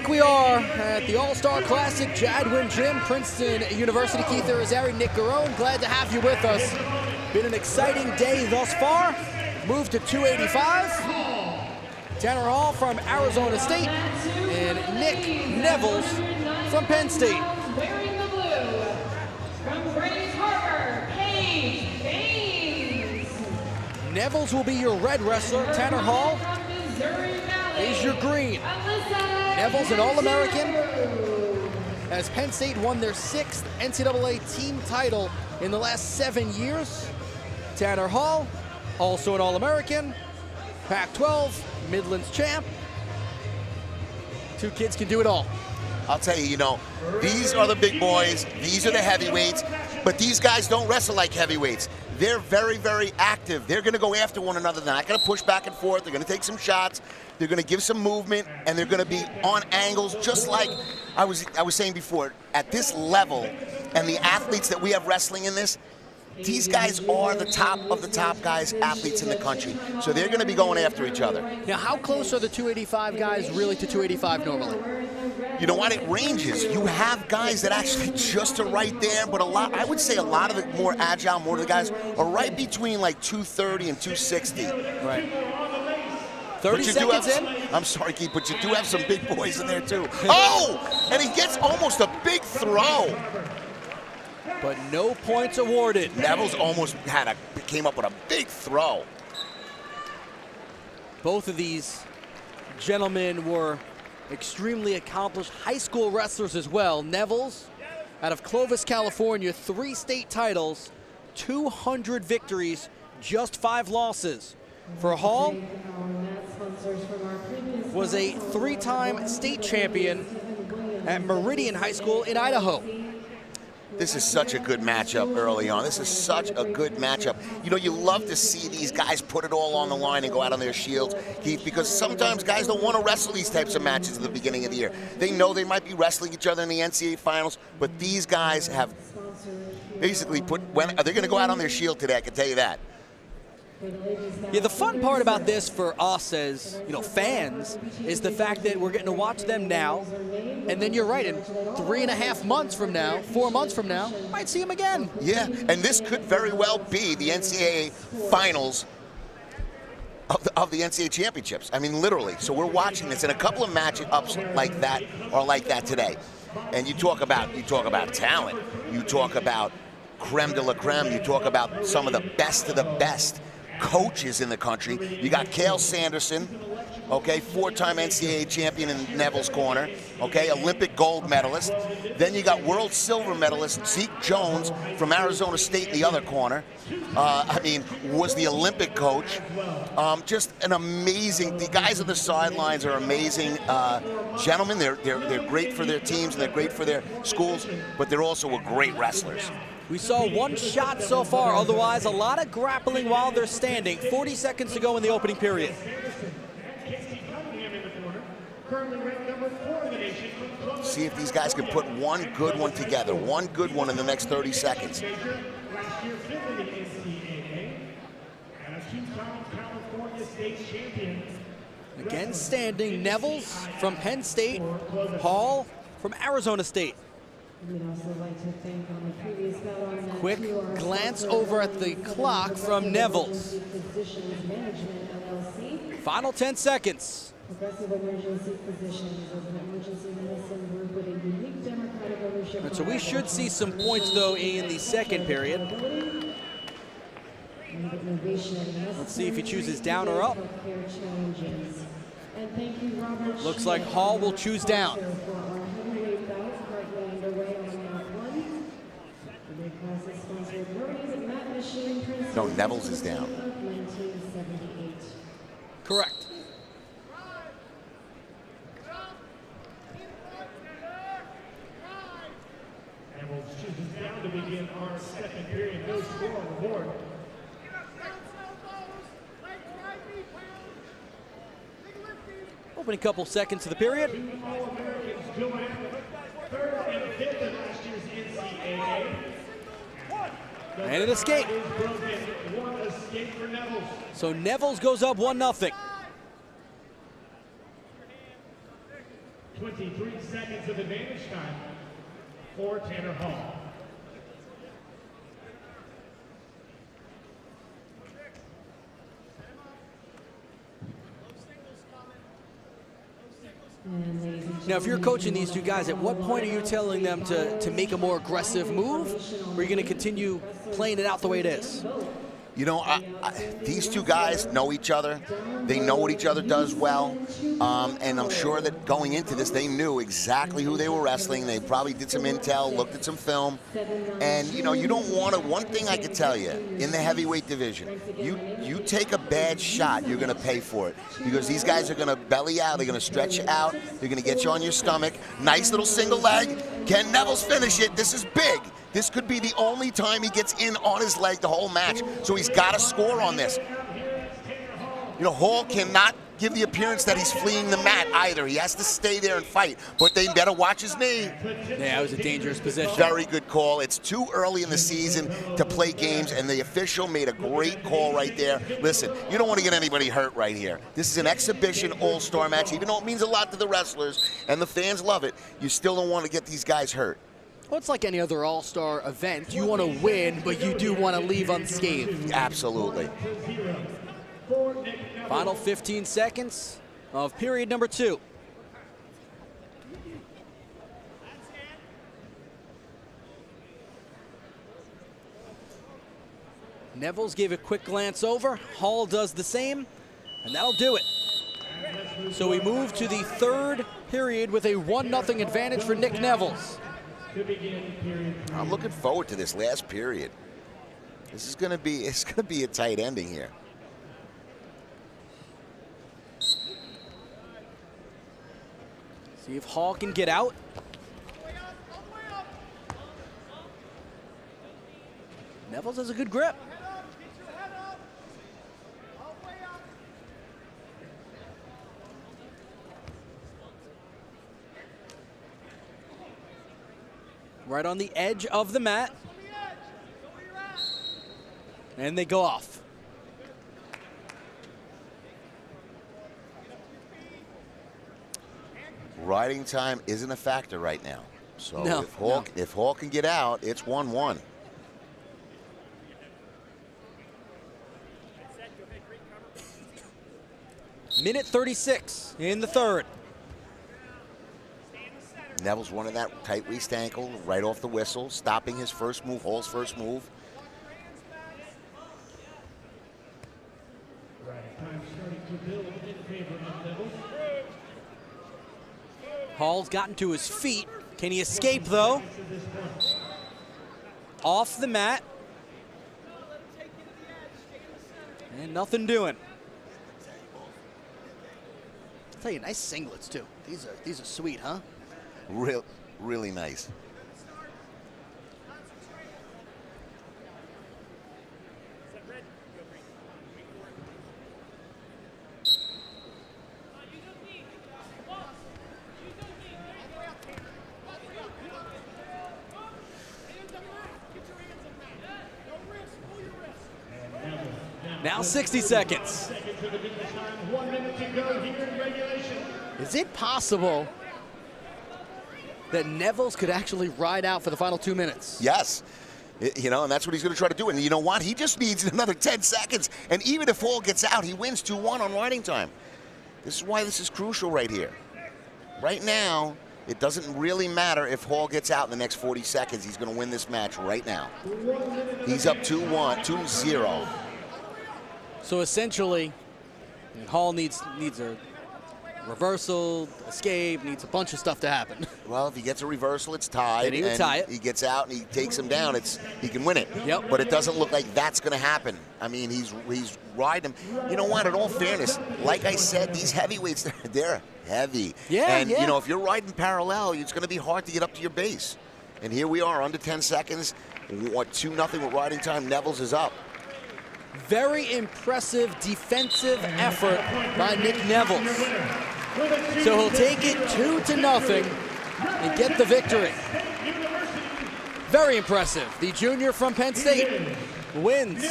Back we are at the All Star Classic, Jadwin Gym, Princeton University. Keith Irizarry, Nick Garone, glad to have you with us. Been an exciting day thus far. Moved to 285. Tanner Hall from Arizona State and Nick Nevills from Penn State. Wearing the blue, from Grays Harbor, Paige Baines. Nevills will be your red wrestler. Tanner Hall is your green. Nevills an All-American, as Penn State won their 6th NCAA team title in the last 7 years. Tanner Hall, also an All-American, Pac-12, Midlands champ. Two kids can do it all. I'll tell you, these are the big boys, these are the heavyweights, but these guys don't wrestle like heavyweights. They're very, very active. They're gonna go after one another. They're not gonna push back and forth. They're gonna take some shots. They're gonna give some movement, and they're gonna be on angles, just like I was saying before. At this level, and the athletes that we have wrestling in this, these guys are the top of the top guys, athletes in the country. So they're gonna be going after each other. Now, how close are the 285 guys really to 285 normally? You know what? It ranges. You have guys that actually just are right there, but I would say a lot of the more agile, more of the guys are right between like 230 and 260. Right. 30 seconds in? I'm sorry, Keith, but you do have some big boys in there too. Oh! And he gets almost a big throw. But no points awarded. Nevills almost came up with a big throw. Both of these gentlemen were extremely accomplished high school wrestlers as well. Nevills, out of Clovis, California, 3 state titles, 200 victories, just 5 losses. For Hall, was a 3-time state champion at Meridian High School in Idaho. This is such a good matchup early on. This is such a good matchup. You love to see these guys put it all on the line and go out on their shields, Keith, because sometimes guys don't want to wrestle these types of matches at the beginning of the year. They know they might be wrestling each other in the NCAA finals, but these guys have basically they're going to go out on their shield today, I can tell you that. Yeah, the fun part about this for us as fans is the fact that we're getting to watch them now, and then you're right, in 3.5 months from now, 4 months from now, might see them again. Yeah, and this could very well be the NCAA finals of the NCAA championships. I mean, literally. So we're watching this, and a couple of matchups like that are like that today. And you talk about talent. You talk about creme de la creme. You talk about some of the best of the best coaches in the country. You got Cale Sanderson, okay, 4-time NCAA champion in Neville's corner, okay, Olympic gold medalist. Then you got world silver medalist Zeke Jones from Arizona State in the other corner. Was the Olympic coach. Just an amazing, the guys on the sidelines are amazing gentlemen. They're great for their teams and they're great for their schools, but they're also great wrestlers. We saw 1 shot so far, otherwise a lot of grappling while they're standing. 40 seconds to go in the opening period. See if these guys can put one good one together, one good one in the next 30 seconds. Again standing, Nevills from Penn State, Hall from Arizona State. Quick glance over at the clock from Nevills. Final 10 seconds. And so we should see some points though in the second period. Let's see if he chooses down or up. Looks like Hall will choose down. No, Nevills is down. Correct. Nevills chooses down to begin our second period. No score on the board. Opening couple seconds of the period. All-Americans doing it. 3rd and 5th in last year's NCAA. And an escape. One escape for Nevills. So Nevills goes up 1-0. 23 seconds of advantage time for Tanner Hall. Now, if you're coaching these two guys, at what point are you telling them to make a more aggressive move, or are you going to continue playing it out the way it is? You know, these two guys know each other. They know what each other does well. And I'm sure that going into this, they knew exactly who they were wrestling. They probably did some intel, looked at some film. And, you know, you don't want to, one thing I can tell you, in the heavyweight division, you take a bad shot, you're going to pay for it. Because these guys are going to belly out, they're going to stretch you out, they're going to get you on your stomach. Nice little single leg. Can Nevills finish it? This is big. This could be the only time he gets in on his leg the whole match. So he's got to score on this. You know, Hall cannot give the appearance that he's fleeing the mat either. He has to stay there and fight, but they better watch his knee. Yeah, it was a dangerous position. Very good call. It's too early in the season to play games, and the official made a great call right there. Listen, you don't want to get anybody hurt right here. This is an exhibition all-star match. Even though it means a lot to the wrestlers and the fans love it, you still don't want to get these guys hurt. Well, it's like any other all-star event. You want to win, but you do want to leave unscathed. Absolutely. Final 15 seconds of period number 2. Nevills gave a quick glance over. Hall does the same, and that'll do it. So we move to the 3rd period with a 1-0 advantage for Nick Nevills. I'm looking forward to this last period. This is going to be a tight ending here. See if Hall can get out. Nevills has a good grip. Right on the edge of the mat. And they go off. Riding time isn't a factor right now. So No, if Hall can get out, it's 1-1. Minute 36 in the 3rd. Nevills running that tight waist ankle right off the whistle, stopping his first move, Hall's first move. Time starting to build in favor of Nevills. Hall's gotten to his feet. Can he escape, though? Off the mat. And nothing doing. I'll tell you, nice singlets, too. These are sweet, huh? Really nice. Now 60 seconds. 1 minute to go here in regulation. Is it possible that Nevills could actually ride out for the final 2 minutes? Yes. You know, and that's what he's going to try to do. And you know what? He just needs another 10 seconds. And even if Hall gets out, he wins 2-1 on riding time. This is why this is crucial right here. Right now, it doesn't really matter if Hall gets out in the next 40 seconds. He's going to win this match right now. He's up 2-0. So essentially, Hall needs a reversal, escape, needs a bunch of stuff to happen. Well, if he gets a reversal, it's tied. Then he would tie it. He gets out and he takes him down. He can win it. Yep. But it doesn't look like that's going to happen. I mean, he's riding him. You know what? In all fairness, like I said, these heavyweights, they're heavy. Yeah, and, yeah. you know, if you're riding parallel, it's going to be hard to get up to your base. And here we are, under 10 seconds. 2-0 with riding time. Nevills is up. Very impressive defensive effort by Nick Nevills. So he'll take it 2-0 and get the victory. Very impressive. The junior from Penn State wins.